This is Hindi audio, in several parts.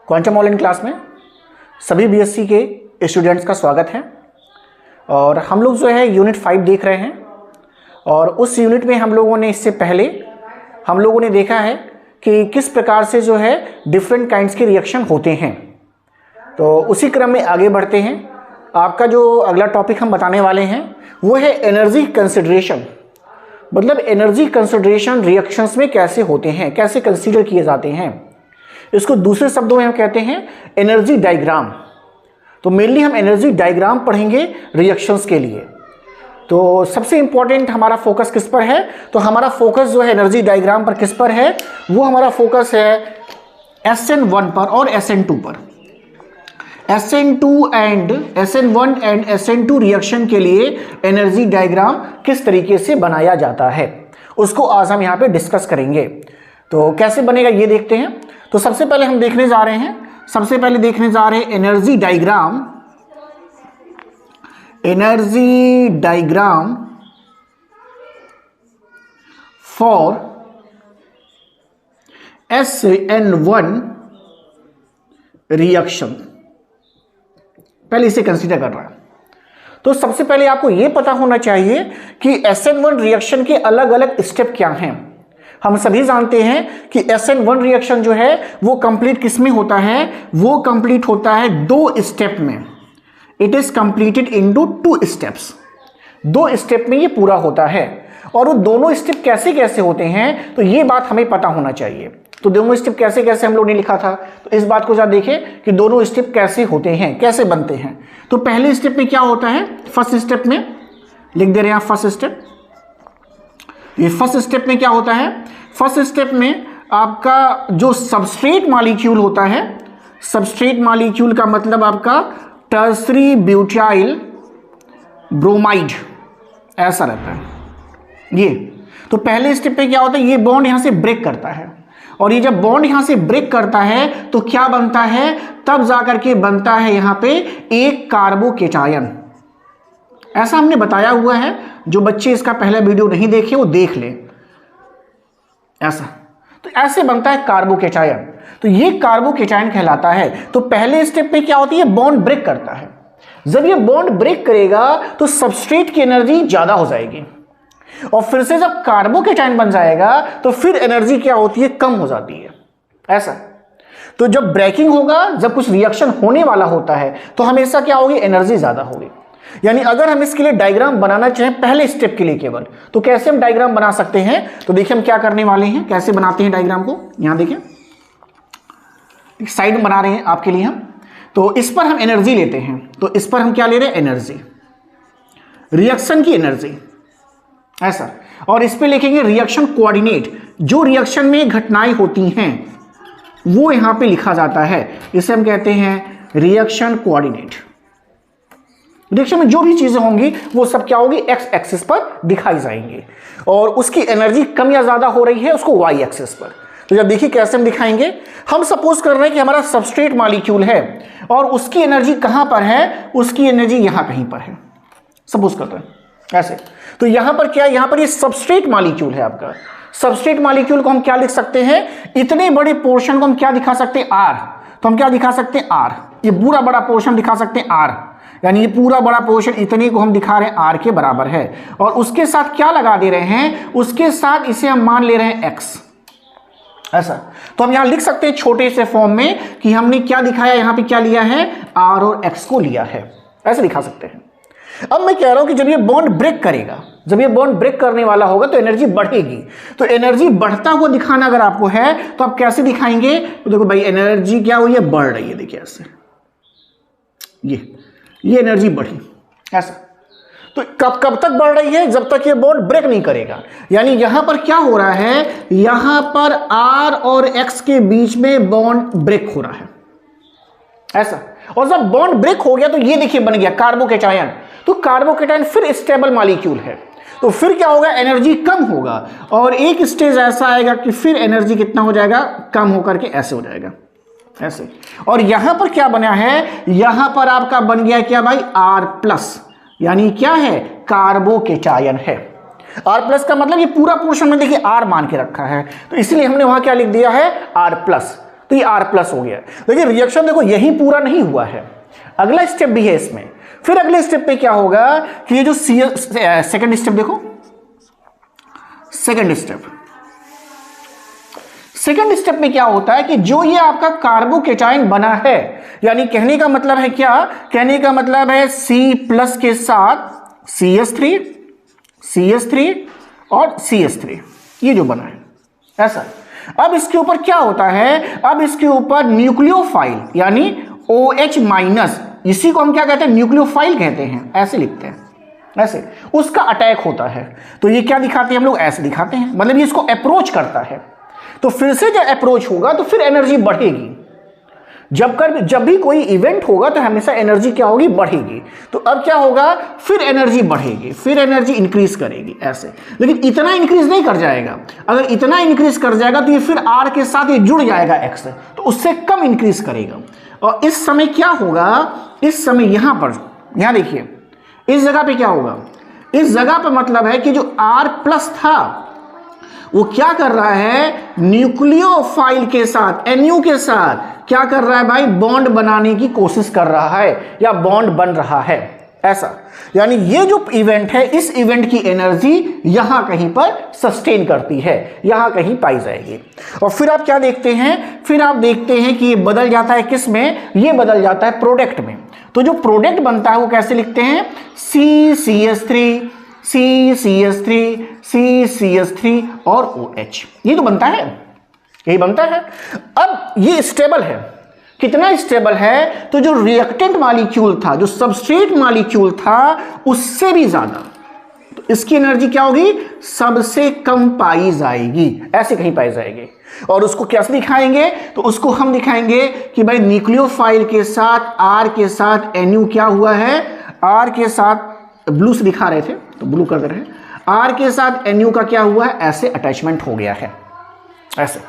क्वांटम ऑनलाइन क्लास में सभी बीएससी के स्टूडेंट्स का स्वागत है। और हम लोग जो है यूनिट 5 देख रहे हैं और उस यूनिट में हम लोगों ने इससे पहले हम लोगों ने देखा है कि किस प्रकार से जो है डिफरेंट काइंड्स के रिएक्शन होते हैं। तो उसी क्रम में आगे बढ़ते हैं। आपका जो अगला टॉपिक हम बताने वाले हैं वो है एनर्जी कंसिडरेशन। मतलब एनर्जी कंसिडरेशन रिएक्शंस में कैसे होते हैं, कैसे कंसीडर किए जाते हैं। इसको दूसरे शब्दों में हम कहते हैं एनर्जी डायग्राम। तो मेनली हम एनर्जी डायग्राम पढ़ेंगे रिएक्शंस के लिए। तो सबसे इंपॉर्टेंट हमारा फोकस किस पर है, तो हमारा फोकस जो है एनर्जी डायग्राम पर किस पर है, वो हमारा फोकस है SN1 पर और SN2 पर। SN1 एंड SN2 रिएक्शन के लिए एनर्जी डायग्राम किस तरीके से बनाया जाता है उसको आज हम यहाँ पे डिस्कस करेंगे। तो कैसे बनेगा ये देखते हैं। तो सबसे पहले हम देखने जा रहे हैं energy diagram for SN1 reaction. पहले इसे कंसीडर कर रहा है। तो सबसे पहले आपको यह पता होना चाहिए कि SN1 रिएक्शन के अलग अलग स्टेप क्या हैं। हम सभी जानते हैं कि SN1 रिएक्शन जो है वो कंप्लीट किस में होता है, वो कंप्लीट होता है 2 स्टेप में। It is completed into 2 steps. 2 step में ये पूरा होता है। और वो दोनों स्टेप कैसे कैसे होते हैं तो ये बात हमें पता होना चाहिए। तो दोनों स्टेप कैसे कैसे हम लोग ने लिखा था, तो इस बात को जरा देखें कि दोनों स्टेप कैसे होते हैं, कैसे बनते हैं। तो पहले स्टेप में क्या होता है, फर्स्ट स्टेप में लिख दे रहे हैं फर्स्ट स्टेप। ये फर्स्ट स्टेप में क्या होता है, फर्स्ट स्टेप में आपका जो सबस्ट्रेट मॉलिक्यूल होता है, सबस्ट्रेट मॉलिक्यूल का मतलब आपका टर्सरी ब्यूटाइल ब्रोमाइड ऐसा रहता है ये। तो पहले स्टेप पे क्या होता है, ये बॉन्ड यहां से ब्रेक करता है और ये जब बॉन्ड यहां से ब्रेक करता है तो क्या बनता है, तब जाकर के बनता है यहां पे एक कार्बोकेटायन। ऐसा हमने बताया हुआ है, जो बच्चे इसका पहला वीडियो नहीं देखे वो देख ले। ऐसा तो ऐसे बनता है कार्बोकेटायन। तो ये कार्बोकेटायन कहलाता है। तो पहले स्टेप पे क्या होती है, बॉन्ड ब्रेक करता है। जब ये बॉन्ड ब्रेक करेगा तो सबस्ट्रेट की एनर्जी ज्यादा हो जाएगी और फिर से जब कार्बोकेटायन बन जाएगा तो फिर एनर्जी क्या होती है, कम हो जाती है। ऐसा तो जब ब्रेकिंग होगा, जब कुछ रिएक्शन होने वाला होता है तो हमेशा क्या होगी, एनर्जी ज्यादा होगी। यानी अगर हम इसके लिए डायग्राम बनाना चाहें पहले स्टेप के लिए केवल, तो कैसे हम डायग्राम बना सकते हैं। तो देखिए हम क्या करने वाले हैं, कैसे बनाते हैं डायग्राम को। यहां देखिए एक साइड बना रहे हैं आपके लिए हम। तो इस पर हम एनर्जी लेते हैं। तो इस पर हम क्या ले रहे हैं, एनर्जी, रिएक्शन की एनर्जी ऐसा। और इस पे लिखेंगे रिएक्शन कोऑर्डिनेट। जो रिएक्शन में घटनाएं होती हैं वो यहां पे लिखा जाता है। इसे हम कहते हैं रिएक्शन कोऑर्डिनेट। रिएक्शन में जो भी चीजें होंगी वो सब क्या होगी, एक्स एक्सिस पर दिखाई जाएंगी। और उसकी एनर्जी कम या ज्यादा हो रही है उसको वाई एक्सिस पर। तो जब देखिए कैसे हम दिखाएंगे, हम सपोज कर रहे हैं कि हमारा सबस्ट्रेट मॉलिक्यूल है और उसकी एनर्जी कहां पर है, उसकी एनर्जी यहां कहीं पर है, सपोज करते हैं ऐसे। तो यहां पर क्या है, यहां पर ये सबस्ट्रेट मॉलिक्यूल है आपका। सबस्ट्रेट मॉलिक्यूल को हम क्या लिख सकते हैं, इतने बड़े पोर्शन को हम क्या दिखा सकते हैं, आर। तो हम क्या दिखा सकते हैं, आर। ये पूरा बड़ा पोर्शन दिखा सकते हैं आर, यानी ये पूरा बड़ा पोर्शन इतने को हम दिखा रहे हैं आर के बराबर है। और उसके साथ क्या लगा दे रहे हैं, उसके साथ इसे हम मान ले रहे हैं एक्स ऐसा। तो हम यहां लिख सकते हैं छोटे से फॉर्म में कि हमने क्या दिखाया, यहां पे क्या लिया है, आर और एक्स को लिया है, ऐसे दिखा सकते हैं। अब मैं कह रहा हूं कि जब ये बॉन्ड ब्रेक करेगा, जब ये बॉन्ड ब्रेक करने वाला होगा तो एनर्जी बढ़ेगी। तो एनर्जी बढ़ता हुआ दिखाना अगर आपको है तो आप कैसे दिखाएंगे, तो देखो भाई एनर्जी क्या हुई है, बढ़ रही है। देखिए ऐसे ये एनर्जी बढ़ी ऐसा। तो कब तक बढ़ रही है, जब तक ये बॉन्ड ब्रेक नहीं करेगा। यानी यहां पर क्या हो रहा है, यहां पर आर और एक्स के बीच में बॉन्ड ब्रेक हो रहा है ऐसा। और जब बॉन्ड ब्रेक हो गया तो ये देखिए बन गया कार्बोकेटायन। तो कार्बोकेटायन फिर स्टेबल मॉलिक्यूल है, तो फिर क्या होगा, एनर्जी कम होगा। और एक स्टेज ऐसा आएगा कि फिर एनर्जी कितना हो जाएगा, कम होकर के ऐसे हो जाएगा ऐसे। और यहां पर क्या बना है, यहां पर आपका बन गया क्या भाई, आर प्लस। यानी क्या है, कार्बोकेटायन है। आर प्लस का मतलब ये पूरा पोर्शन में देखिए आर मान के रखा है, तो इसलिए हमने वहां क्या लिख दिया है, आर प्लस। तो ये R+ हो गया। देखिए रिएक्शन देखो यही पूरा नहीं हुआ है, अगला स्टेप भी है इसमें। फिर अगले स्टेप पे क्या होगा कि ये जो सेकंड स्टेप देखो, सेकंड स्टेप में क्या होता है कि जो ये आपका कार्बोकेटाइन बना है, यानी कहने का मतलब है क्या, कहने का मतलब है C+ के साथ CH3 और CH3 ये जो बना है ऐसा। अब इसके ऊपर क्या होता है, अब इसके ऊपर न्यूक्लियोफाइल यानी OH-, इसी को हम क्या कहते हैं, न्यूक्लियोफाइल कहते हैं, ऐसे लिखते हैं, ऐसे उसका अटैक होता है। तो ये क्या दिखाते हैं हम लोग, ऐसे दिखाते हैं, मतलब ये इसको अप्रोच करता है। तो फिर से जब अप्रोच होगा तो फिर एनर्जी बढ़ेगी। जब भी कोई इवेंट होगा तो हमेशा एनर्जी क्या होगी, बढ़ेगी। तो अब क्या होगा, फिर एनर्जी बढ़ेगी, फिर एनर्जी इंक्रीज करेगी ऐसे। लेकिन इतना इंक्रीज नहीं कर जाएगा, अगर इतना इंक्रीज कर जाएगा तो ये फिर R के साथ ये जुड़ जाएगा X से, तो उससे कम इंक्रीज करेगा। और इस समय क्या होगा, इस समय यहां पर, यहां देखिए इस जगह पे क्या होगा, इस जगह पे मतलब है कि जो R+ था वो क्या कर रहा है, न्यूक्लियोफाइल के साथ NU के साथ क्या कर रहा है भाई, बॉन्ड बनाने की कोशिश कर रहा है या बॉन्ड बन रहा है ऐसा। यानी ये जो इवेंट है, इस इवेंट की एनर्जी यहां कहीं पर सस्टेन करती है, यहां कहीं पाई जाएगी। और फिर आप क्या देखते हैं, फिर आप देखते हैं कि ये बदल जाता है किस में, ये बदल जाता है प्रोडक्ट में। तो जो प्रोडक्ट बनता है वो कैसे लिखते हैं, CCH3 CCH3 और OH, ये तो बनता है, यही बनता है। अब ये स्टेबल है, कितना स्टेबल है, तो जो रिएक्टेंट मॉलिक्यूल था, जो सबस्ट्रेट मॉलिक्यूल था, उससे भी ज्यादा। तो इसकी एनर्जी क्या होगी, सबसे कम पाई जाएगी, ऐसे कहीं पाई जाएगी। और उसको कैसे दिखाएंगे, तो उसको हम दिखाएंगे कि भाई न्यूक्लियोफाइल के साथ R के साथ NU क्या हुआ है, R के साथ ब्लू से दिखा रहे थे तो ब्लू कर दे रहे हैं, R के साथ NU का क्या हुआ है, ऐसे अटैचमेंट हो गया है ऐसे।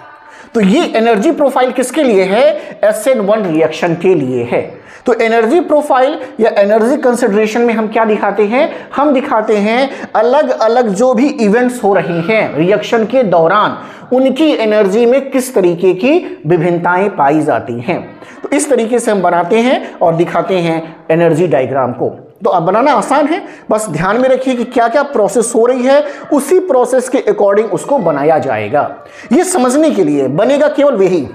तो ये एनर्जी प्रोफाइल किसके लिए है, SN1 रिएक्शन के लिए है। तो एनर्जी प्रोफाइल या एनर्जी कंसिडरेशन में हम क्या दिखाते हैं, हम दिखाते हैं अलग अलग जो भी इवेंट्स हो रही हैं रिएक्शन के दौरान, उनकी एनर्जी में किस तरीके की विभिन्नताएं पाई जाती हैं। तो इस तरीके से हम बनाते हैं और दिखाते हैं एनर्जी डायग्राम को। तो अब बनाना आसान है, बस ध्यान में रखिए कि क्या क्या प्रोसेस हो रही है, उसी प्रोसेस के अकॉर्डिंग उसको बनाया जाएगा। ये समझने के लिए बनेगा केवल यही,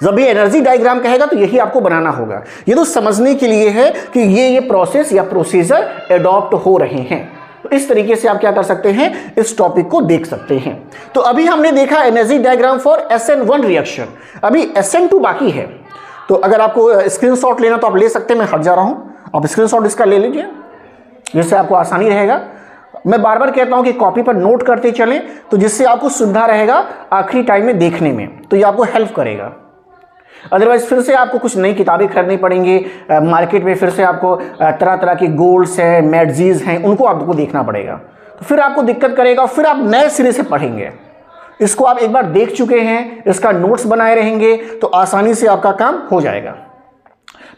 जब भी एनर्जी डायग्राम कहेगा तो यही आपको बनाना होगा। ये तो समझने के लिए है कि ये प्रोसेस या प्रोसीजर एडॉप्ट हो रहे हैं। तो इस तरीके से आप क्या कर सकते हैं, इस टॉपिक को देख सकते हैं। तो अभी हमने देखा energy diagram for SN1 reaction, अभी SN2 बाकी है। तो अगर आपको स्क्रीनशॉट लेना तो आप ले सकते हैं, मैं हट जा रहा हूं, आप स्क्रीनशॉट इसका ले लीजिए जिससे आपको आसानी रहेगा। मैं बार बार कहता हूं कि कॉपी पर नोट करते चलें, तो जिससे आपको सुविधा रहेगा आखिरी टाइम में देखने में, तो ये आपको हेल्प करेगा। अदरवाइज फिर से आपको कुछ नई किताबें खरीदनी पड़ेंगी, मार्केट में फिर से आपको तरह तरह के गोल्ड्स हैं, मैगजीन्स हैं, उनको आपको देखना पड़ेगा, तो फिर आपको दिक्कत करेगा, फिर आप नए सिरे से पढ़ेंगे। इसको आप एक बार देख चुके हैं, इसका नोट्स बनाए रहेंगे तो आसानी से आपका काम हो जाएगा।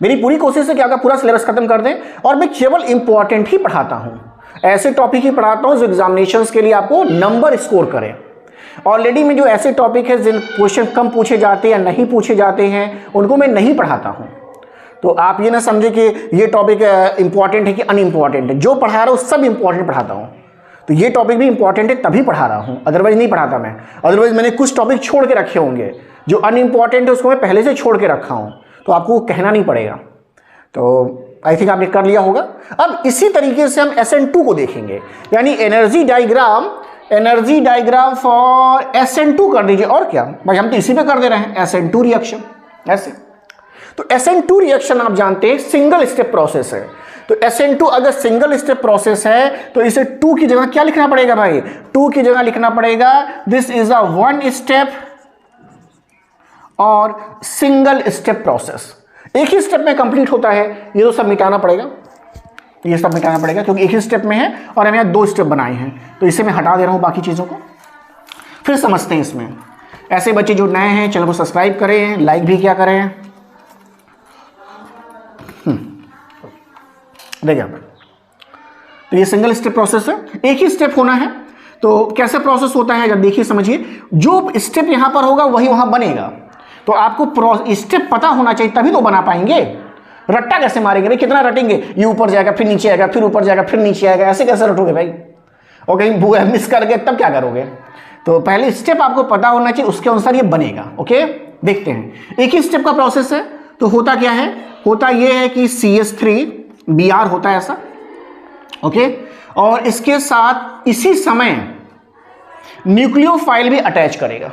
मेरी पूरी कोशिश है कि आपका पूरा सिलेबस खत्म कर दें, और मैं केवल इंपॉर्टेंट ही पढ़ाता हूं, ऐसे टॉपिक ही पढ़ाता हूं जो एग्जामिनेशंस के लिए आपको नंबर स्कोर करें। ऑलरेडी में जो ऐसे टॉपिक है जिन क्वेश्चन कम पूछे जाते हैं या नहीं पूछे जाते हैं, उनको मैं नहीं पढ़ाता हूं। तो आप ये ना समझे कि ये टॉपिक इंपॉर्टेंट है कि अनइम्पॉर्टेंट है, जो पढ़ा रहा हूं सब इंपॉर्टेंट पढ़ाता हूं। तो ये टॉपिक भी इंपॉर्टेंट है तभी पढ़ा रहा हूं, अदरवाइज नहीं पढ़ाता मैं। अदरवाइज मैंने कुछ टॉपिक छोड़ के रखे होंगे, जो अनइम्पॉर्टेंट है उसको मैं पहले से छोड़ के रखा हूं, तो आपको कहना नहीं पड़ेगा। तो आई थिंक आपने कर लिया होगा। अब इसी तरीके से हम SN2 को देखेंगे, यानी एनर्जी डायग्राम फॉर SN2 कर दीजिए। और क्या भाई, हम तो इसी पे कर दे रहे हैं, SN2 रिएक्शन ऐसे। तो SN2 रिएक्शन आप जानते हैं सिंगल स्टेप प्रोसेस है। तो SN2 अगर सिंगल स्टेप प्रोसेस है तो इसे 2 की जगह क्या लिखना पड़ेगा भाई, 2 की जगह लिखना पड़ेगा दिस इज अ 1 स्टेप और सिंगल स्टेप प्रोसेस। एक ही स्टेप में कंप्लीट होता है, ये तो सब मिटाना पड़ेगा, ये सब मिटाना पड़ेगा क्योंकि एक ही स्टेप में है और हम यहाँ 2 स्टेप बनाए हैं। तो इसे मैं हटा दे रहा हूँ बाकी चीज़ों को, फिर समझते हैं इसमें। ऐसे बच्चे जो नए हैं चैनल को सब्सक्राइब करें, लाइक भी क्या करें। देखिए तो ये सिंगल स्टेप प्रोसेस है, एक ही स्टेप होना है। तो कैसे प्रोसेस होता है जब देखिए समझिए, जो स्टेप यहाँ पर होगा वही वहाँ बनेगा। तो आपको स्टेप पता होना चाहिए, तभी तो बना पाएंगे। रट्टा कैसे मारेंगे भाई, कितना रटेंगे, ये ऊपर जाएगा फिर नीचे आएगा, फिर ऊपर जाएगा फिर नीचे आएगा, ऐसे कैसे रटोगे भाई, और कहीं मिस कर गए तब क्या करोगे। तो पहले स्टेप आपको पता होना चाहिए, उसके अनुसार ये बनेगा। ओके, देखते हैं, एक ही स्टेप का प्रोसेस है। तो होता क्या है, होता ये है कि CH3Br होता है ऐसा। ओके, और इसके साथ इसी समय न्यूक्लियोफाइल भी अटैच करेगा।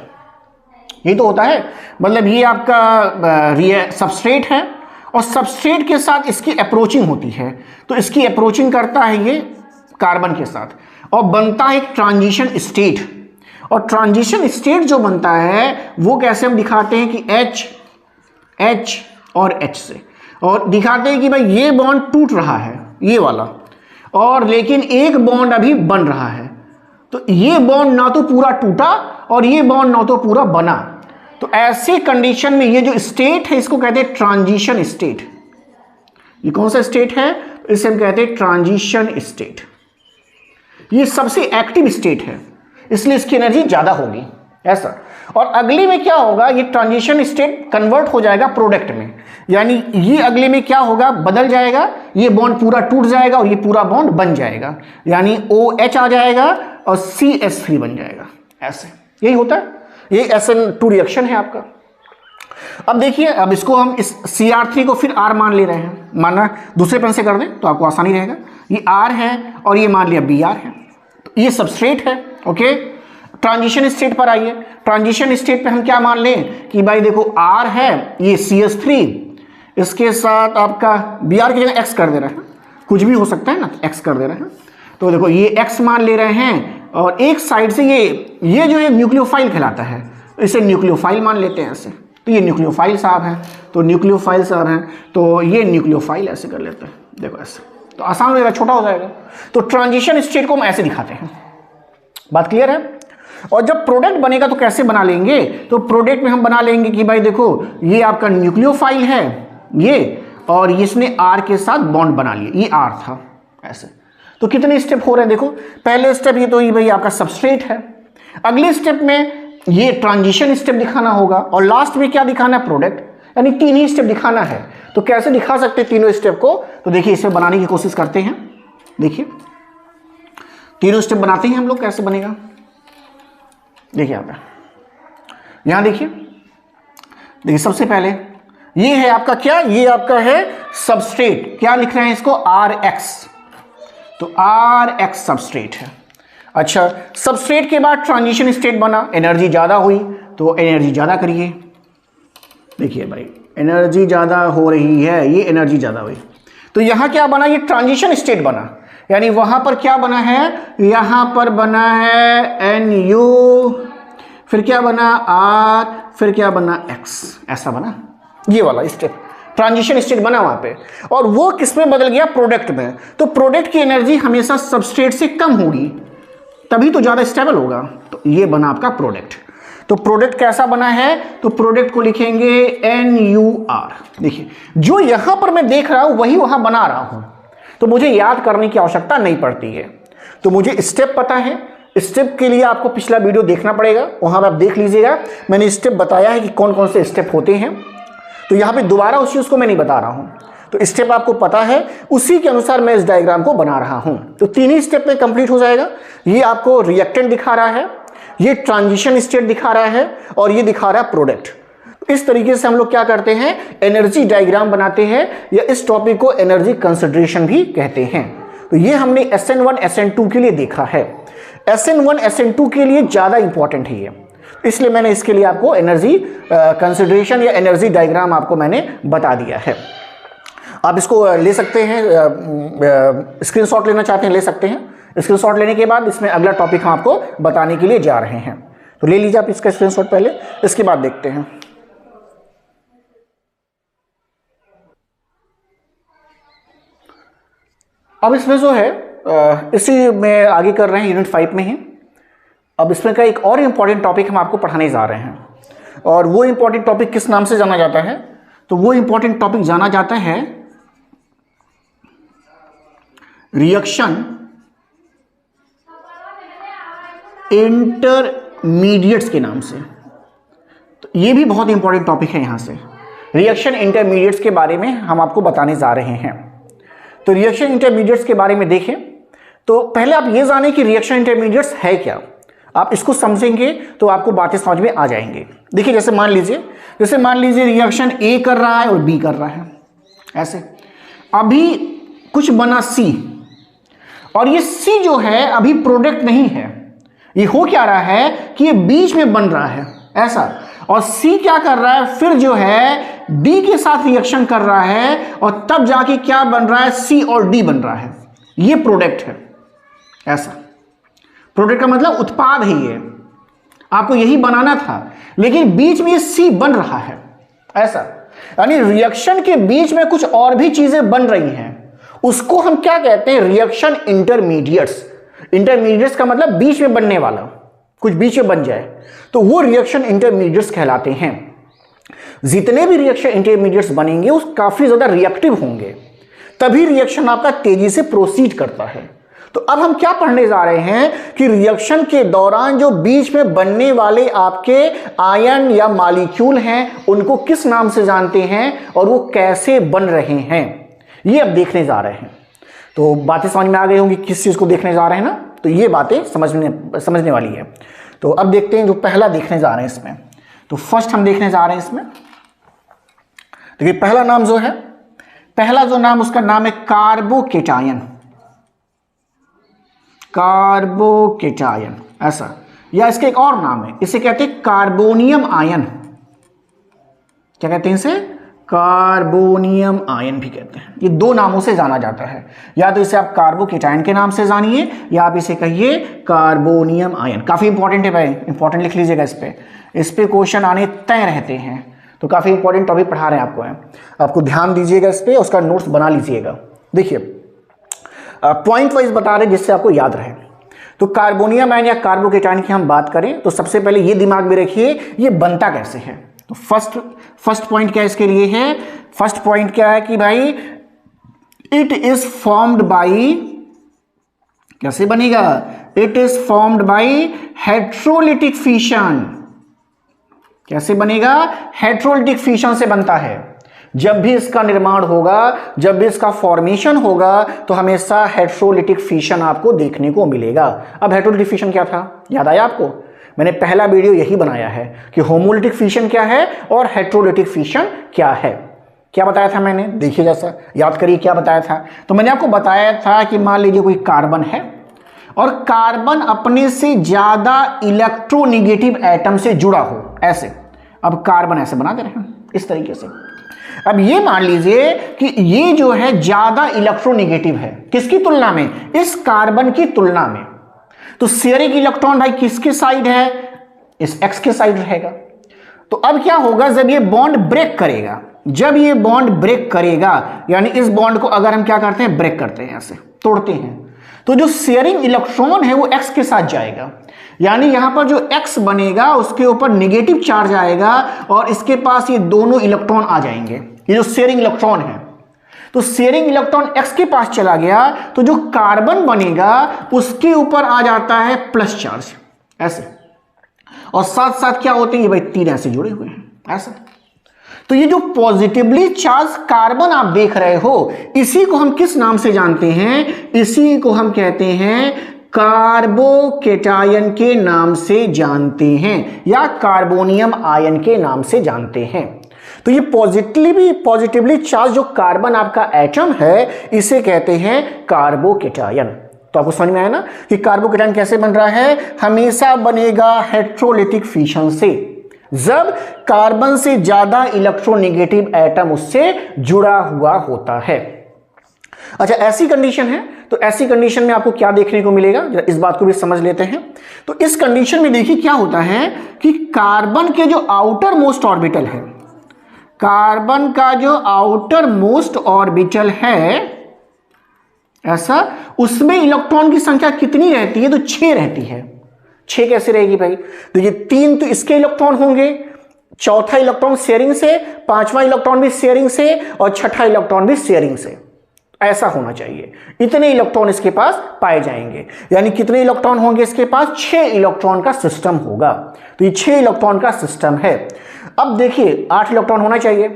ये तो होता है, मतलब ये आपका सबस्ट्रेट है और सबस्ट्रेट के साथ इसकी अप्रोचिंग होती है, तो इसकी अप्रोचिंग करता है ये कार्बन के साथ और बनता है एक ट्रांजिशन स्टेट। और ट्रांजिशन स्टेट जो बनता है वो कैसे हम दिखाते हैं कि H और H से, और दिखाते हैं कि भाई ये बॉन्ड टूट रहा है ये वाला, और लेकिन एक बॉन्ड अभी बन रहा है। तो ये बॉन्ड ना तो पूरा टूटा और ये बॉन्ड ना तो पूरा बना। तो ऐसे कंडीशन में ये जो स्टेट है इसको कहते हैं ट्रांजिशन स्टेट। ये कौन सा स्टेट है, इसे हम कहते हैं ट्रांजिशन स्टेट। ये सबसे एक्टिव स्टेट है, इसलिए इसकी एनर्जी ज्यादा होगी ऐसा। और अगले में क्या होगा, ये ट्रांजिशन स्टेट कन्वर्ट हो जाएगा प्रोडक्ट में, यानी ये अगले में क्या होगा, बदल जाएगा, ये बॉन्ड पूरा टूट जाएगा और ये पूरा बॉन्ड बन जाएगा, यानी OH आ जाएगा और CH3 बन जाएगा। ऐसे यही होता है, ये SN2 रिएक्शन है आपका। अब देखिए, अब इसको हम इस Cr3 को फिर R मान ले रहे हैं, माना दूसरे पेन से कर दें तो आपको आसानी रहेगा। ये R है और ये मान लिया Br है, तो ये सबस्ट्रेट है। ओके, ट्रांजिशन स्टेट पर आइए। ट्रांजिशन स्टेट पे हम क्या मान लें कि भाई देखो R है, ये CH3, इसके साथ आपका Br की जगह X कर दे रहे हैं, कुछ भी हो सकता है ना, X कर दे रहे हैं। तो देखो ये X मान ले रहे हैं और एक साइड से ये जो है न्यूक्लियोफाइल कहलाता है, इसे न्यूक्लियोफाइल मान लेते हैं ऐसे। तो ये न्यूक्लियोफाइल साहब है, तो न्यूक्लियोफाइल साहब हैं, तो ये न्यूक्लियोफाइल ऐसे कर लेते हैं, देखो ऐसे, तो आसान हो जाएगा, छोटा हो जाएगा। तो ट्रांजिशन स्टेट को हम ऐसे दिखाते हैं। बात क्लियर है। और जब प्रोडक्ट बनेगा तो कैसे बना लेंगे, तो प्रोडक्ट में हम बना लेंगे कि भाई देखो ये आपका न्यूक्लियोफाइल है ये, और इसने R के साथ बॉन्ड बना लिया, ये R था ऐसे। तो कितने स्टेप हो रहे हैं देखो, पहले स्टेप ये तो ये भाई आपका सबस्ट्रेट है, अगले स्टेप में ये ट्रांजिशन स्टेप दिखाना होगा, और लास्ट में क्या दिखाना है, प्रोडक्ट, यानी 3 ही स्टेप दिखाना है। तो कैसे दिखा सकते हैं तीनों स्टेप को, तो देखिए इसे बनाने की कोशिश करते हैं। देखिए तीनों स्टेप बनाते हैं हम लोग, कैसे बनेगा देखिए यहाँ पे, यहाँ देखिए सबसे पहले ये है आपका क्या, ये आपका है सबस्ट्रेट, क्या लिख रहे हैं इसको, RX, तो RX सबस्ट्रेट है। अच्छा, सबस्ट्रेट के बाद ट्रांजिशन स्टेट बना, एनर्जी ज्यादा हुई, तो एनर्जी ज्यादा करिए। देखिए भाई एनर्जी ज्यादा हो रही है, ये एनर्जी ज्यादा हुई, तो यहां क्या बना, ये ट्रांजिशन स्टेट बना, यानी वहां पर क्या बना है, यहां पर बना है NU, फिर क्या बना R, फिर क्या बना X, ऐसा बना, ये वाला स्टेप ट्रांजिशन स्टेट बना वहां पे। और वो किस में बदल गया, प्रोडक्ट में। तो प्रोडक्ट की एनर्जी हमेशा सबस्ट्रेट से कम होगी, तभी तो ज्यादा स्टेबल होगा। तो ये बना आपका प्रोडक्ट। तो प्रोडक्ट कैसा बना है, तो प्रोडक्ट को लिखेंगे NUR। देखिए जो यहां पर मैं देख रहा हूं वही वहां बना रहा हूं, तो मुझे याद करने की आवश्यकता नहीं पड़ती है। तो मुझे स्टेप पता है, स्टेप के लिए आपको पिछला वीडियो देखना पड़ेगा, वहां पर आप देख लीजिएगा, मैंने स्टेप बताया है कि कौन कौन से स्टेप होते हैं। तो यहां पे दोबारा उस चीज को मैं नहीं बता रहा हूं, तो स्टेप आपको पता है, उसी के अनुसार मैं इस डायग्राम को बना रहा हूं। तो 3 ही स्टेप में कंप्लीट हो जाएगा। ये आपको रिएक्टेंट दिखा रहा है, ये ट्रांजिशन स्टेट दिखा रहा है, और ये दिखा रहा है प्रोडक्ट। इस तरीके से हम लोग क्या करते हैं, एनर्जी डायग्राम बनाते हैं, या इस टॉपिक को एनर्जी कंसिडरेशन भी कहते हैं। तो ये हमने SN1 SN2 के लिए देखा है। SN1 SN2 के लिए ज्यादा इंपॉर्टेंट है ये, इसलिए मैंने इसके लिए आपको एनर्जी कंसिडरेशन या एनर्जी डायग्राम आपको मैंने बता दिया है। आप इसको ले सकते हैं, स्क्रीनशॉट लेना चाहते हैं ले सकते हैं। स्क्रीनशॉट लेने के बाद इसमें अगला टॉपिक हम आपको बताने के लिए जा रहे हैं, तो ले लीजिए आप इसका स्क्रीनशॉट पहले, इसके बाद देखते हैं। अब इसमें जो है इसी में आगे कर रहे हैं, यूनिट 5 में ही। अब इसमें का एक और इम्पॉर्टेंट टॉपिक हम आपको पढ़ाने जा रहे हैं, और वो इम्पॉर्टेंट टॉपिक किस नाम से जाना जाता है, तो वो इम्पॉर्टेंट टॉपिक जाना जाता है रिएक्शन इंटरमीडिएट्स के नाम से। तो ये भी बहुत इंपॉर्टेंट टॉपिक है। यहां से रिएक्शन इंटरमीडिएट्स के बारे में हम आपको बताने जा रहे हैं। तो रिएक्शन इंटरमीडिएट्स के बारे में देखें तो पहले आप ये जानें कि रिएक्शन इंटरमीडिएट्स है क्या। आप इसको समझेंगे तो आपको बातें समझ में आ जाएंगे। देखिए जैसे मान लीजिए रिएक्शन ए कर रहा है और बी कर रहा है, ऐसे अभी कुछ बना सी, और ये सी जो है अभी प्रोडक्ट नहीं है। ये हो क्या रहा है कि ये बीच में बन रहा है ऐसा, और सी क्या कर रहा है फिर जो है डी के साथ रिएक्शन कर रहा है, और तब जाके क्या बन रहा है, सी और डी बन रहा है। ये प्रोडक्ट है ऐसा। प्रोडक्ट का मतलब उत्पाद है, ये आपको यही बनाना था, लेकिन बीच में ये सी बन रहा है ऐसा। यानी रिएक्शन के बीच में कुछ और भी चीजें बन रही हैं, उसको हम क्या कहते हैं, रिएक्शन इंटरमीडिएट्स। इंटरमीडिएट्स का मतलब बीच में बनने वाला, कुछ बीच में बन जाए तो वो रिएक्शन इंटरमीडिएट्स कहलाते हैं। जितने भी रिएक्शन इंटरमीडिएट्स बनेंगे वो काफी ज्यादा रिएक्टिव होंगे, तभी रिएक्शन आपका तेजी से प्रोसीड करता है। तो अब हम क्या पढ़ने जा रहे हैं कि रिएक्शन के दौरान जो बीच में बनने वाले आपके आयन या मॉलिक्यूल हैं उनको किस नाम से जानते हैं और वो कैसे बन रहे हैं, ये अब देखने जा रहे हैं। तो बातें समझ में आ गई होंगी किस चीज को देखने जा रहे हैं ना, तो ये बातें समझने वाली है। तो अब देखते हैं जो पहला देखने जा रहे हैं इसमें। तो फर्स्ट हम देखने जा रहे हैं इसमें, देखिए पहला नाम जो है, पहला जो नाम उसका नाम है कार्बोकेटायन। कार्बोकेटायन ऐसा, या इसका एक और नाम है, इसे कहते हैं कार्बोनियम आयन। क्या कहते हैं इसे, कार्बोनियम आयन भी कहते हैं। ये दो नामों से जाना जाता है, या तो इसे आप कार्बोकेटायन के नाम से जानिए या आप इसे कहिए कार्बोनियम आयन। काफी इंपॉर्टेंट है भाई, इंपॉर्टेंट लिख लीजिएगा, इस पे क्वेश्चन आने तय रहते हैं। तो काफी इंपॉर्टेंट टॉपिक पढ़ा रहे हैं आपको, आपको ध्यान दीजिएगा इस पे, उसका नोट्स बना लीजिएगा। देखिए पॉइंट वाइज बता रहे जिससे आपको याद रहे। तो कार्बोनियम आयन या कार्बोकेटायन की हम बात करें तो सबसे पहले ये दिमाग में रखिए ये बनता कैसे है। तो फर्स्ट पॉइंट क्या इसके लिए है, फर्स्ट पॉइंट क्या है कि भाई इट इज फॉर्म्ड बाई, कैसे बनेगा, it is formed by heterolytic fission. कैसे बनेगा, हेट्रोलिटिक फिशन से बनता है। जब भी इसका निर्माण होगा, जब भी इसका फॉर्मेशन होगा तो हमेशा हेट्रोलिटिक फिशन आपको देखने को मिलेगा। अब हेट्रोलिटिक फिशन क्या था, याद आया आपको, मैंने पहला वीडियो यही बनाया है कि होमोलिटिक फिशन क्या है और हेट्रोलिटिक फिशन क्या है। क्या बताया था मैंने, देखिए जैसा याद करिए क्या बताया था। तो मैंने आपको बताया था कि मान लीजिए कोई कार्बन है और कार्बन अपने से ज्यादा इलेक्ट्रोनेगेटिव एटम से जुड़ा हो, ऐसे। अब कार्बन ऐसे बना दे रहे हैं इस तरीके से। अब ये मान लीजिए कि ये जो है ज्यादा इलेक्ट्रोनेगेटिव है, किसकी तुलना में, इस कार्बन की तुलना में। तो शेयरिंग इलेक्ट्रॉन भाई किसके साइड है, इस एक्स के साइड रहेगा। तो अब क्या होगा, जब ये बॉन्ड ब्रेक करेगा, जब ये बॉन्ड ब्रेक करेगा, यानी इस बॉन्ड को अगर हम क्या करते हैं, ब्रेक करते हैं, ऐसे तोड़ते हैं, तो जो शेयरिंग इलेक्ट्रॉन है वो एक्स के साथ जाएगा। यानी यहां पर जो एक्स बनेगा उसके ऊपर नेगेटिव चार्ज आएगा और इसके पास ये दोनों इलेक्ट्रॉन आ जाएंगे, ये जो शेयरिंग इलेक्ट्रॉन है। तो शेयरिंग इलेक्ट्रॉन एक्स के पास चला गया तो जो कार्बन बनेगा उसके ऊपर आ जाता है प्लस चार्ज, ऐसे। और साथ साथ क्या होते हैं, ये भाई तीन ऐसे जुड़े हुए हैं, ऐसा। तो ये जो पॉजिटिवली चार्ज कार्बन आप देख रहे हो, इसी को हम किस नाम से जानते हैं, इसी को हम कहते हैं कार्बोकेटायन के नाम से जानते हैं, या कार्बोनियम आयन के नाम से जानते हैं। तो ये पॉजिटिवली चार्ज जो कार्बन आपका एटम है, इसे कहते हैं कार्बोकेटायन। तो आपको समझ में आया ना कि कार्बोकेटायन कैसे बन रहा है, हमेशा बनेगा हेट्रोलिटिक फिशन से, जब कार्बन से ज्यादा इलेक्ट्रोनेगेटिव एटम उससे जुड़ा हुआ होता है। अच्छा, ऐसी कंडीशन है, तो ऐसी कंडीशन में आपको क्या देखने को मिलेगा, इस बात को भी समझ लेते हैं। तो इस कंडीशन में देखिए क्या होता है कि कार्बन के जो आउटर मोस्ट ऑर्बिटल है, कार्बन का जो आउटर मोस्ट ऑर्बिटल है, ऐसा, उसमें इलेक्ट्रॉन की संख्या कितनी रहती है, तो 6 रहती है। 6 कैसे रहेगी भाई, देखिए 3 तो इसके इलेक्ट्रॉन होंगे, चौथा इलेक्ट्रॉन शेयरिंग से, पांचवा इलेक्ट्रॉन भी शेयरिंग से और छठा इलेक्ट्रॉन भी शेयरिंग से, ऐसा होना चाहिए। इतने इलेक्ट्रॉन इसके पास पाए जाएंगे। यानी कितने इलेक्ट्रॉन होंगे इसके पास, 6 इलेक्ट्रॉन का सिस्टम होगा। तो ये 6 इलेक्ट्रॉन का सिस्टम है। अब देखिए 8 इलेक्ट्रॉन होना चाहिए,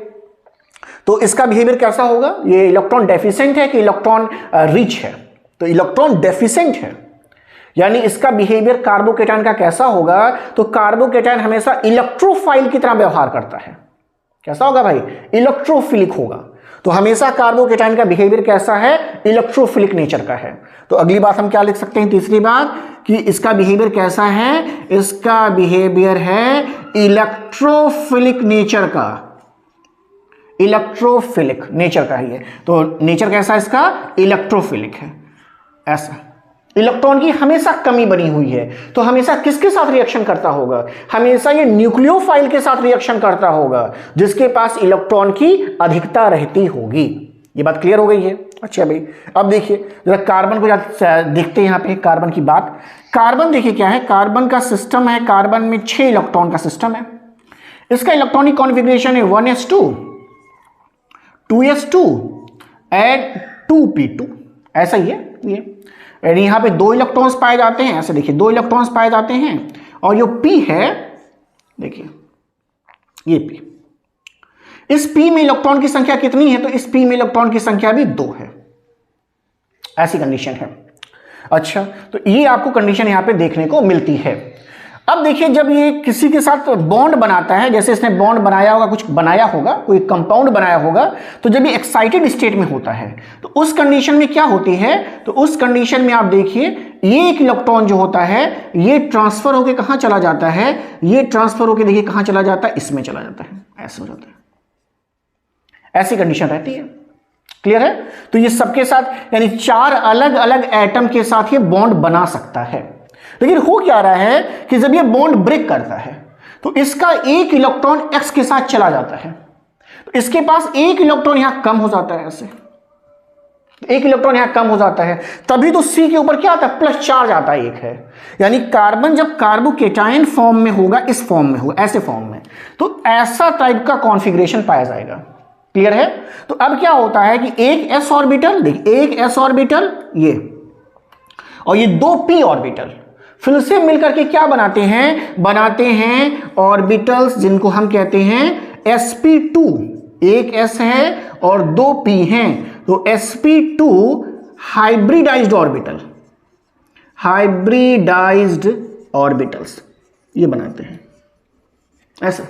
तो इसका बिहेवियर कैसा होगा? ये इलेक्ट्रॉन डेफिशिएंट है कि इलेक्ट्रॉन रिच है? तो इलेक्ट्रॉन डेफिशिएंट है, यानी इसका बिहेवियर कार्बोकेटायन का कैसा होगा? तो कार्बोकेटायन हमेशा इलेक्ट्रोफाइल की तरह व्यवहार करता है। कैसा होगा भाई? इलेक्ट्रोफिलिक होगा। तो हमेशा कार्बोकेटायन का बिहेवियर कैसा है? इलेक्ट्रोफिलिक नेचर का है। तो अगली बात हम क्या लिख सकते हैं? तीसरी बात कि इसका बिहेवियर कैसा है? इसका बिहेवियर है इलेक्ट्रोफिलिक नेचर का, इलेक्ट्रोफिलिक नेचर का ही है। तो नेचर कैसा है इसका? इलेक्ट्रोफिलिक है। ऐसा इलेक्ट्रॉन की हमेशा कमी बनी हुई है, तो हमेशा किसके साथ रिएक्शन करता होगा? हमेशा ये न्यूक्लियोफाइल के साथ रिएक्शन करता होगा, जिसके पास इलेक्ट्रॉन की अधिकता रहती होगी। ये बात क्लियर हो गई है? अच्छा भाई, अब देखिए जरा कार्बन को देखते हैं। यहाँ पे कार्बन की बात, कार्बन देखिए क्या है? कार्बन का सिस्टम है, कार्बन में 6 इलेक्ट्रॉन का सिस्टम है। इसका इलेक्ट्रॉनिक कॉन्फ़िगरेशन है 1s2, 2s2 एंड 2p2, ऐसा ही है ये। यहां पे 2 इलेक्ट्रॉन्स पाए जाते हैं, ऐसे देखिए 2 इलेक्ट्रॉन्स पाए जाते हैं, और जो p है देखिए ये p, इस p में इलेक्ट्रॉन की संख्या कितनी है? तो इस p में इलेक्ट्रॉन की संख्या भी 2 है, ऐसी कंडीशन है। अच्छा, तो ये आपको कंडीशन यहां पे देखने को मिलती है। अब देखिए जब ये किसी के साथ बॉन्ड बनाता है, जैसे इसने बॉन्ड बनाया होगा, कुछ बनाया होगा, कोई कंपाउंड बनाया होगा, तो जब ये एक्साइटेड स्टेट में होता है तो उस कंडीशन में क्या होती है? तो उस कंडीशन में आप देखिए ये एक इलेक्ट्रॉन जो होता है ये ट्रांसफर होकर कहां चला जाता है? ये ट्रांसफर होकर देखिए कहां चला जाता है? इसमें चला जाता है, ऐसे हो जाता है, ऐसी कंडीशन रहती है। क्लियर है? तो ये सबके साथ यानी 4 अलग अलग एटम के साथ ये बॉन्ड बना सकता है। लेकिन हो क्या रहा है कि जब ये बॉन्ड ब्रेक करता है तो इसका एक इलेक्ट्रॉन x के साथ चला जाता है, तो इसके पास एक इलेक्ट्रॉन यहां कम हो जाता है, ऐसे एक इलेक्ट्रॉन यहां कम हो जाता है, तभी तो C के ऊपर क्या आता है? प्लस चार्ज आता है, एक है। यानी कार्बन जब कार्बोकेटायन फॉर्म में होगा, इस फॉर्म में होगा, ऐसे फॉर्म में, तो ऐसा टाइप का कॉन्फ़िगरेशन पाया जाएगा। क्लियर है? तो अब क्या होता है कि एक s ऑर्बिटल, देखिए एक s ऑर्बिटल ये, और ये 2 p ऑर्बिटल फिर से मिलकर के क्या बनाते हैं? बनाते हैं ऑर्बिटल्स जिनको हम कहते हैं sp2। एक s है और 2 p हैं, तो sp2 hybridised orbital, hybridised orbitals ये बनाते हैं ऐसा।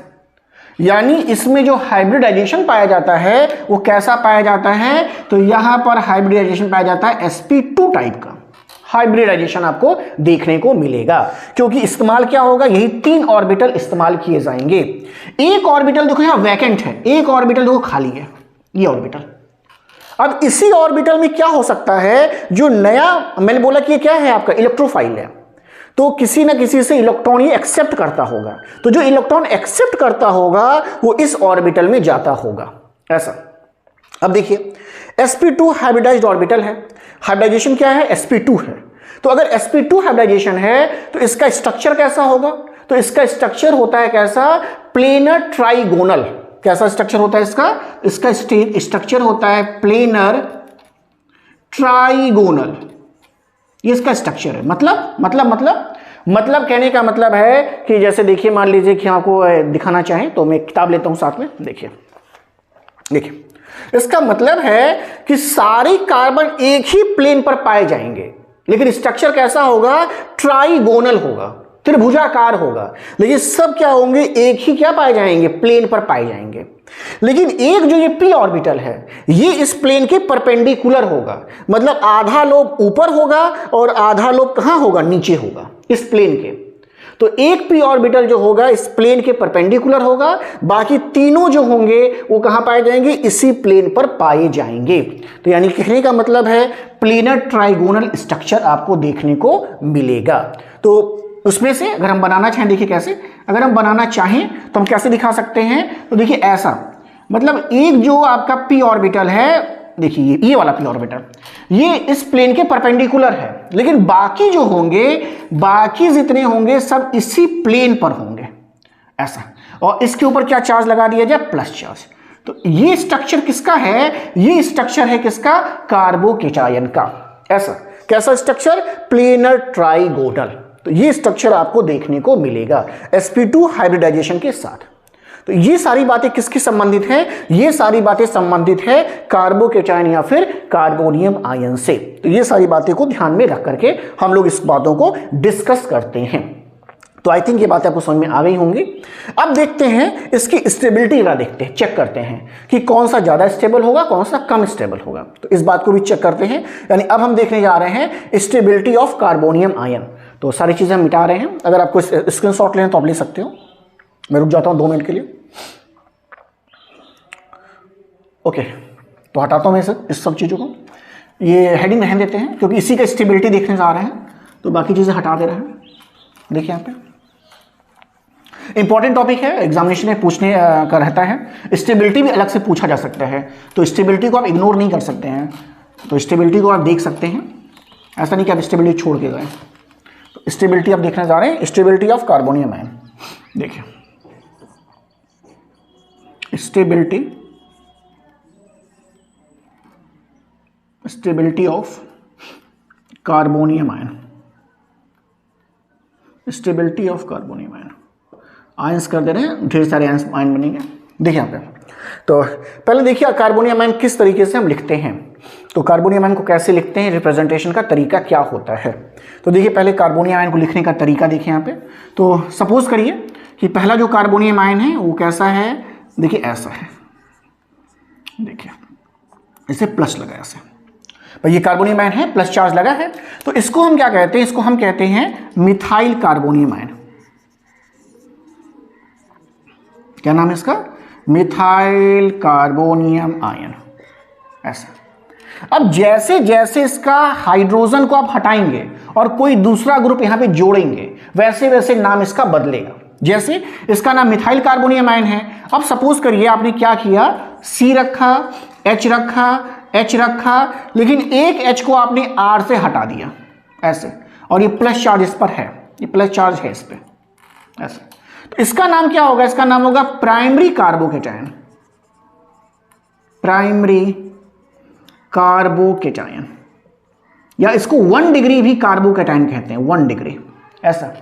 यानी इसमें जो हाइब्रिडाइजेशन पाया जाता है वो कैसा पाया जाता है? तो यहां पर हाइब्रिडाइजेशन पाया जाता है sp2 टाइप का हाइब्रिडाइजेशन आपको देखने को मिलेगा, क्योंकि इस्तेमाल क्या होगा? यही 3 ऑर्बिटल इस्तेमाल किए जाएंगे। एक ऑर्बिटल देखो यहां वैकेंट है, एक ऑर्बिटल देखो खाली है, ये ऑर्बिटल। अब इसी ऑर्बिटल में क्या हो सकता है? जो नया, मैंने बोला कि ये क्या है आपका? इलेक्ट्रोफाइल है, तो किसी ना किसी से इलेक्ट्रॉन ये एक्सेप्ट करता होगा, तो जो इलेक्ट्रॉन एक्सेप्ट करता होगा वो इस ऑर्बिटल में जाता होगा, ऐसा। अब देखिए sp2 हाइब्रिडाइज्ड ऑर्बिटल है, हाइब्रिडाइजेशन क्या है? sp2 है। तो अगर sp2 हाइब्रिडाइजेशन है तो इसका स्ट्रक्चर कैसा होगा? तो इसका स्ट्रक्चर होता है कैसा? Planar trigonal. कैसा स्ट्रक्चर होता है इसका? इसका स्ट्रक्चर होता है प्लेनर ट्राइगोनल, ये इसका स्ट्रक्चर है। मतलब कहने का मतलब है कि जैसे देखिए मान लीजिए कि आपको दिखाना चाहें तो मैं किताब लेता हूं साथ में, देखिए इसका मतलब है कि सारे कार्बन एक ही प्लेन पर पाए जाएंगे, लेकिन स्ट्रक्चर कैसा होगा? ट्राइगोनल होगा, त्रिभुजाकार होगा, लेकिन सब क्या होंगे? एक ही क्या पाए जाएंगे? प्लेन पर पाए जाएंगे। लेकिन एक जो ये p ऑर्बिटल है ये इस प्लेन के परपेंडिकुलर होगा, मतलब आधा लोब ऊपर होगा और आधा लोब कहां होगा? नीचे होगा, इस प्लेन के। तो एक p ऑर्बिटल जो होगा इस प्लेन के परपेंडिकुलर होगा, बाकी तीनों जो होंगे वो कहां पाए जाएंगे? इसी प्लेन पर पाए जाएंगे। तो यानी कहने का मतलब है प्लेनर ट्राइगोनल स्ट्रक्चर आपको देखने को मिलेगा। तो उसमें से अगर हम बनाना चाहें, देखिए कैसे, अगर हम बनाना चाहें तो हम कैसे दिखा सकते हैं? तो देखिए ऐसा, मतलब एक जो आपका p ऑर्बिटल है, देखिए ये वाला p ऑर्बिटल ये इस प्लेन के परपेंडिकुलर है, लेकिन बाकी जो होंगे, बाकी जितने होंगे सब इसी प्लेन पर होंगे, ऐसा। और इसके ऊपर क्या चार्ज लगा दिया जाए? Plus charge. तो ये स्ट्रक्चर किसका है? ये स्ट्रक्चर है किसका? कार्बोकेटायन का। ऐसा कैसा स्ट्रक्चर? Planar trigonal. तो ये स्ट्रक्चर आपको देखने को मिलेगा sp2 हाइब्रिडाइजेशन के साथ। तो ये सारी बातें किसकी संबंधित हैं? ये सारी बातें संबंधित है कार्बोकेटायन या फिर कार्बोनियम आयन से। तो ये सारी बातें को ध्यान में रख करके हम लोग इस बातों को डिस्कस करते हैं। तो आई थिंक ये बातें आपको समझ में आ गई होंगी। अब देखते हैं इसकी स्टेबिलिटी का, देखते हैं, चेक करते हैं कि कौन सा ज्यादा स्टेबल होगा, कौन सा कम स्टेबल होगा। तो इस बात को भी चेक करते हैं। यानी अब हम देखने जा रहे हैं स्टेबिलिटी ऑफ कार्बोनियम आयन। तो सारी चीजें हम मिटा रहे हैं। अगर आपको स्क्रीनशॉट लेना तो आप ले सकते हो। मैं रुक जाता हूं 2 मिनट के लिए। ओके, तो हटाता हूं मैं इस सब चीजों को। ये हेडिंग रहने देते हैं क्योंकि इसी का स्टेबिलिटी देखने जा रहे हैं, तो बाकी चीजें हटा दे रहे हैं। देखिए यहाँ पे इंपॉर्टेंट टॉपिक है, एग्जामिनेशन में पूछने का रहता है। स्टेबिलिटी भी अलग से पूछा जा सकता है, तो स्टेबिलिटी को आप इग्नोर नहीं कर सकते हैं। तो स्टेबिलिटी को आप देख सकते हैं, ऐसा नहीं कि आप स्टेबिलिटी छोड़ के गए। तो स्टेबिलिटी आप देखने जा रहे हैं, स्टेबिलिटी ऑफ कार्बोनियम आयन। देखिए stability of carbonium ion, stability of carbonium ion. Ions कर दे रहे हैं, ढेर सारे आयन बनेंगे। देखिए यहाँ पे, तो पहले देखिए कार्बोनियम आयन किस तरीके से हम लिखते हैं। तो कार्बोनियम आयन को कैसे लिखते हैं, रिप्रेजेंटेशन का तरीका क्या होता है। तो देखिए पहले कार्बोनियम आयन को लिखने का तरीका देखिए यहाँ पे। तो सपोज करिए कि पहला जो कार्बोनियम आयन है वो कैसा है, देखिए ऐसा है। देखिए इसे प्लस लगा ऐसे, भाई ये कार्बोनियम आयन है, प्लस चार्ज लगा है। तो इसको हम क्या कहते हैं, इसको हम कहते हैं मिथाइल कार्बोनियम आयन। क्या नाम है इसका, मिथाइल कार्बोनियम आयन। ऐसा। अब जैसे जैसे इसका हाइड्रोजन को आप हटाएंगे और कोई दूसरा ग्रुप यहां पे जोड़ेंगे, वैसे वैसे नाम इसका बदलेगा। जैसे इसका नाम मिथाइल कार्बोनियम आयन है। अब सपोज करिए आपने क्या किया, C रखा, H रखा, H रखा, लेकिन एक H को आपने R से हटा दिया ऐसे, और ये प्लस चार्ज इस पर है, ये प्लस चार्ज है इस पर ऐसे। तो इसका नाम क्या होगा, इसका नाम होगा प्राइमरी कार्बोकेटायन, प्राइमरी कार्बोकेटायन, या इसको 1 डिग्री भी कार्बोकेटायन कहते हैं, 1 डिग्री ऐसा।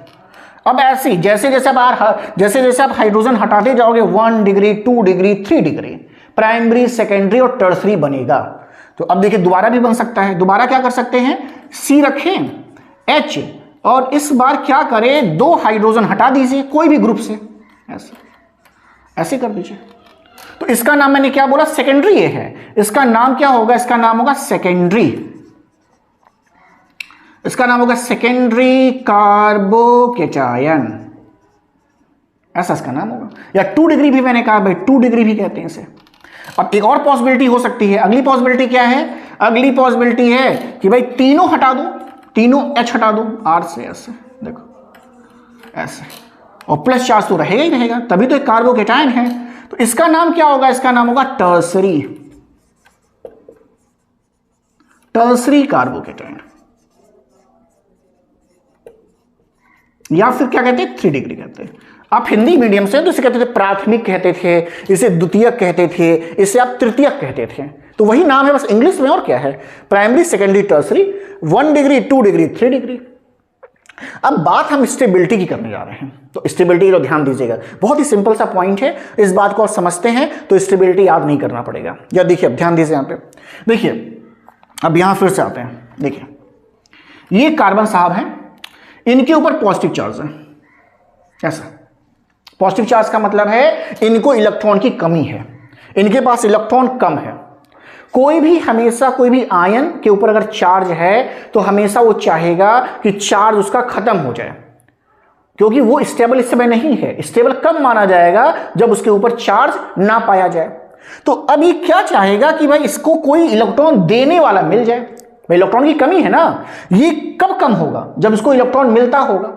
अब ऐसे जैसे जैसे आप हाइड्रोजन हटाते जाओगे 1 degree, 2 degree, 3 degree, primary, secondary और टर्सरी बनेगा। तो अब देखिए दोबारा भी बन सकता है। दोबारा क्या कर सकते हैं, C रखें, H, और इस बार क्या करें, 2 हाइड्रोजन हटा दीजिए कोई भी ग्रुप से, ऐसे ऐसे कर दीजिए। तो इसका नाम मैंने क्या बोला, सेकेंडरी ये है। इसका नाम क्या होगा, इसका नाम होगा सेकेंडरी, इसका नाम होगा सेकेंडरी कार्बोकेटायन, ऐसा इसका नाम होगा। या 2 डिग्री भी मैंने कहा भाई, 2 डिग्री भी कहते हैं इसे। अब एक और पॉसिबिलिटी हो सकती है। अगली पॉसिबिलिटी क्या है, अगली पॉसिबिलिटी है कि भाई तीनों हटा दो, तीनों H हटा दो R से, ऐसे देखो ऐसे, और प्लस चार्ज तो रहेगा ही रहेगा, तभी तो एक कार्बोकेटायन है। तो इसका नाम क्या होगा, इसका नाम होगा टर्सरी, टर्सरी कार्बोकेटायन, या फिर क्या कहते हैं 3 डिग्री कहते हैं। आप हिंदी मीडियम से तो इसे कहते थे प्राथमिक कहते थे, इसे द्वितीयक कहते थे, इसे आप तृतीयक कहते थे। तो वही नाम है बस इंग्लिश में, और क्या है, primary, secondary, tertiary, 1 degree, 2 degree, 3 degree. अब बात हम स्टेबिलिटी की करने जा रहे हैं। तो स्टेबिलिटी को ध्यान दीजिएगा, बहुत ही सिंपल सा पॉइंट है। इस बात को आप समझते हैं तो स्टेबिलिटी याद नहीं करना पड़ेगा। या देखिए अब ध्यान दीजिए यहाँ पे, देखिए अब यहां फिर से आते हैं। देखिए ये कार्बन साहब हैं, इनके ऊपर पॉजिटिव चार्ज है ऐसा। पॉजिटिव चार्ज का मतलब है इनको इलेक्ट्रॉन की कमी है, इनके पास इलेक्ट्रॉन कम है। कोई भी हमेशा कोई भी आयन के ऊपर अगर चार्ज है तो हमेशा वो चाहेगा कि चार्ज उसका खत्म हो जाए, क्योंकि वो स्टेबल इस समय नहीं है। स्टेबल कब माना जाएगा, जब उसके ऊपर चार्ज ना पाया जाए। तो अब ये क्या चाहेगा कि भाई इसको कोई इलेक्ट्रॉन देने वाला मिल जाए। भाई इलेक्ट्रॉन की कमी है ना, ये कब कम होगा, जब इसको इलेक्ट्रॉन मिलता होगा।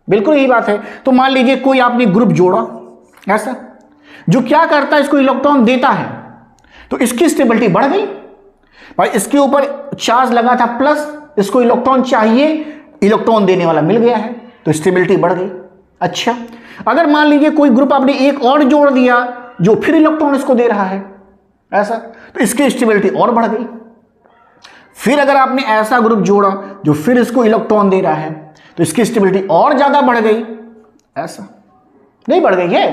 बिल्कुल यही बात है। तो मान लीजिए कोई आपने ग्रुप जोड़ा ऐसा, जो क्या करता है, इसको इलेक्ट्रॉन देता है, तो इसकी स्टेबिलिटी बढ़ गई। भाई इसके ऊपर चार्ज लगा था प्लस, इसको इलेक्ट्रॉन चाहिए, इलेक्ट्रॉन देने वाला मिल गया है, तो स्टेबिलिटी बढ़ गई। अच्छा, अगर मान लीजिए कोई ग्रुप आपने एक और जोड़ दिया जो फिर इलेक्ट्रॉन इसको दे रहा है ऐसा, तो इसकी स्टेबिलिटी और बढ़ गई। फिर अगर आपने ऐसा ग्रुप जोड़ा जो फिर इसको इलेक्ट्रॉन दे रहा है, तो इसकी स्टेबिलिटी और ज्यादा बढ़ गई। ऐसा नहीं बढ़ गई है।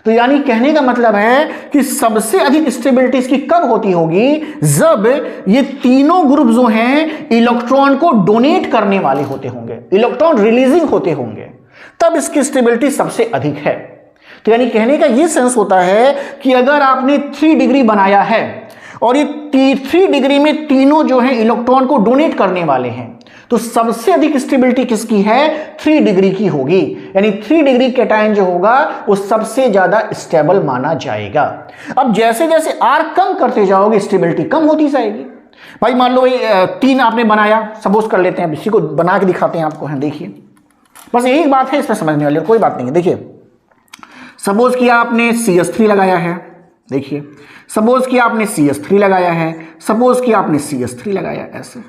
तो यानी कहने का मतलब है कि सबसे अधिक स्टेबिलिटी इसकी कब होती होगी, जब ये तीनों ग्रुप जो हैं इलेक्ट्रॉन को डोनेट करने वाले होते होंगे, इलेक्ट्रॉन रिलीजिंग होते होंगे, तब इसकी स्टेबिलिटी सबसे अधिक है। तो यानी कहने का यह सेंस होता है कि अगर आपने 3 डिग्री बनाया है और ये 3 डिग्री में तीनों जो है इलेक्ट्रॉन को डोनेट करने वाले हैं, तो सबसे अधिक स्टेबिलिटी किसकी है, 3 डिग्री की होगी। यानी 3 डिग्री कैटायन जो होगा वो सबसे ज्यादा स्टेबल माना जाएगा। अब जैसे जैसे R कम करते जाओगे स्टेबिलिटी कम होती जाएगी। भाई मान लो 3 आपने बनाया, सपोज कर लेते हैं, इसी को बना के दिखाते हैं आपको। देखिए बस यही बात है, इसमें समझने वाली कोई बात नहीं है। देखिए सपोज किया आपने CH3 लगाया है, देखिए सपोज किया आपने CH3 लगाया है, सपोज किया आपने CH3 लगाया, ऐसे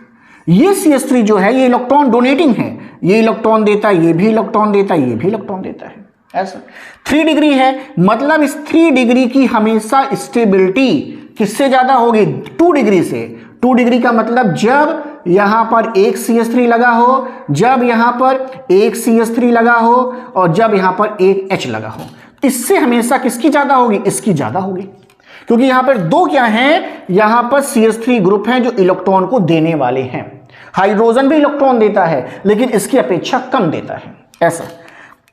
ये CH3 जो है ये इलेक्ट्रॉन डोनेटिंग है, ये इलेक्ट्रॉन देता है, ये भी इलेक्ट्रॉन देता है, ये भी इलेक्ट्रॉन देता है, ऐसा 3 डिग्री है। मतलब इस 3 डिग्री की हमेशा स्टेबिलिटी किससे ज्यादा होगी, 2 डिग्री से। 2 डिग्री का मतलब जब यहां पर एक CH3 लगा हो, जब यहां पर एक CH3 लगा हो और जब यहां पर एक H लगा हो, इससे हमेशा किसकी ज्यादा होगी, इसकी ज्यादा होगी। क्योंकि यहां पर 2 क्या हैं, यहां पर CH3 ग्रुप हैं जो इलेक्ट्रॉन को देने वाले हैं। हाइड्रोजन भी इलेक्ट्रॉन देता है लेकिन इसकी अपेक्षा कम देता है, ऐसा।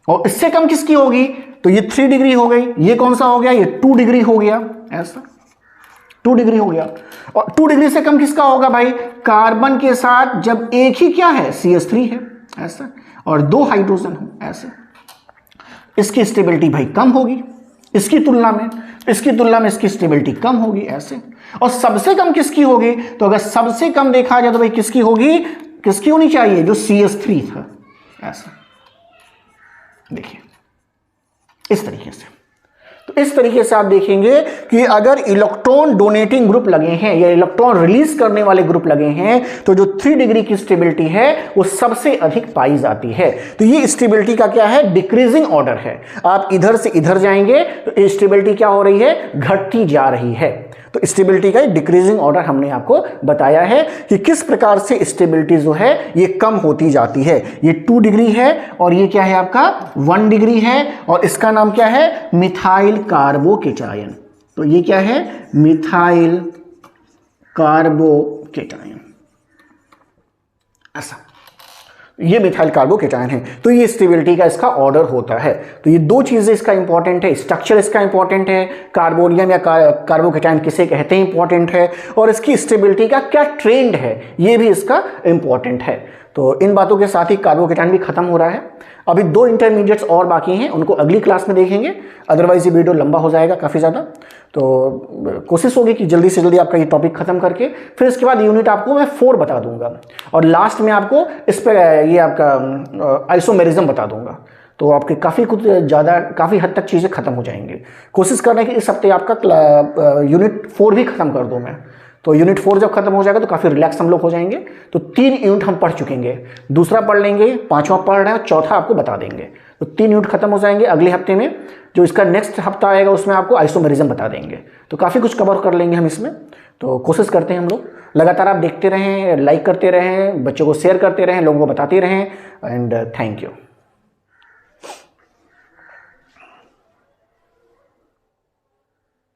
और इससे कम किसकी होगी, तो ये 3 डिग्री हो गई, ये कौन सा हो गया, ये 2 डिग्री हो गया, ऐसा 2 डिग्री हो गया। और 2 डिग्री से कम किसका होगा भाई, कार्बन के साथ जब एक ही क्या है, CH3 है, ऐसा, और 2 हाइड्रोजन हो, ऐसा। इसकी स्टेबिलिटी भाई कम होगी इसकी तुलना में, इसकी तुलना में इसकी स्टेबिलिटी कम होगी, ऐसे। और सबसे कम किसकी होगी, तो अगर सबसे कम देखा जाए तो भाई किसकी होगी, किसकी होनी चाहिए, जो CH3 था, ऐसा। देखिए इस तरीके से। तो इस तरीके से आप देखेंगे कि अगर इलेक्ट्रॉन डोनेटिंग ग्रुप लगे हैं या इलेक्ट्रॉन रिलीज करने वाले ग्रुप लगे हैं, तो जो 3 डिग्री की स्टेबिलिटी है वो सबसे अधिक पाई जाती है। तो ये स्टेबिलिटी का क्या है, डिक्रीजिंग ऑर्डर है। आप इधर से इधर जाएंगे तो स्टेबिलिटी क्या हो रही है, घटती जा रही है। तो स्टेबिलिटी का डिक्रीजिंग ऑर्डर हमने आपको बताया है कि किस प्रकार से स्टेबिलिटी जो है ये कम होती जाती है। ये 2 डिग्री है और ये क्या है आपका 1 डिग्री है, और इसका नाम क्या है, मिथाइल कार्बोकेटायन। तो ये क्या है, मिथाइल कार्बोकेटायन, ऐसा। ये मिथाइल कार्बोकेटायन है। तो ये स्टेबिलिटी का इसका ऑर्डर होता है। तो ये 2 चीजें इसका इंपॉर्टेंट है, स्ट्रक्चर इसका इंपॉर्टेंट है, कार्बोनियम या कार्बोकेटायन किसे कहते हैं इंपॉर्टेंट है, और इसकी स्टेबिलिटी का क्या ट्रेंड है ये भी इसका इंपॉर्टेंट है। तो इन बातों के साथ ही कार्बोकेटायन भी खत्म हो रहा है। अभी 2 इंटरमीडिएट्स और बाकी हैं, उनको अगली क्लास में देखेंगे, अदरवाइज ये वीडियो लंबा हो जाएगा काफ़ी ज़्यादा। तो कोशिश होगी कि जल्दी से जल्दी आपका ये टॉपिक खत्म करके फिर इसके बाद यूनिट आपको मैं 4 बता दूंगा, और लास्ट में आपको इस पर ये आपका आइसोमेरिज्म बता दूंगा। तो आपके काफ़ी कुछ ज़्यादा काफ़ी हद तक चीज़ें खत्म हो जाएंगी। कोशिश करना है कि इस हफ्ते आपका यूनिट 4 भी खत्म कर दूँ मैं। तो यूनिट 4 जब खत्म हो जाएगा तो काफ़ी रिलैक्स हम लोग हो जाएंगे। तो 3 यूनिट हम पढ़ चुकेंगे, दूसरा पढ़ लेंगे, 5वां पढ़ रहे हैं, चौथा आपको बता देंगे। तो 3 यूनिट खत्म हो जाएंगे। अगले हफ्ते में जो इसका नेक्स्ट हफ्ता आएगा उसमें आपको आइसोमेरिज्म बता देंगे। तो काफ़ी कुछ कवर कर लेंगे हम इसमें। तो कोशिश करते हैं हम लोग लगातार आप देखते रहें, लाइक करते रहें, बच्चों को शेयर करते रहें, लोगों को बताते रहें। And thank you.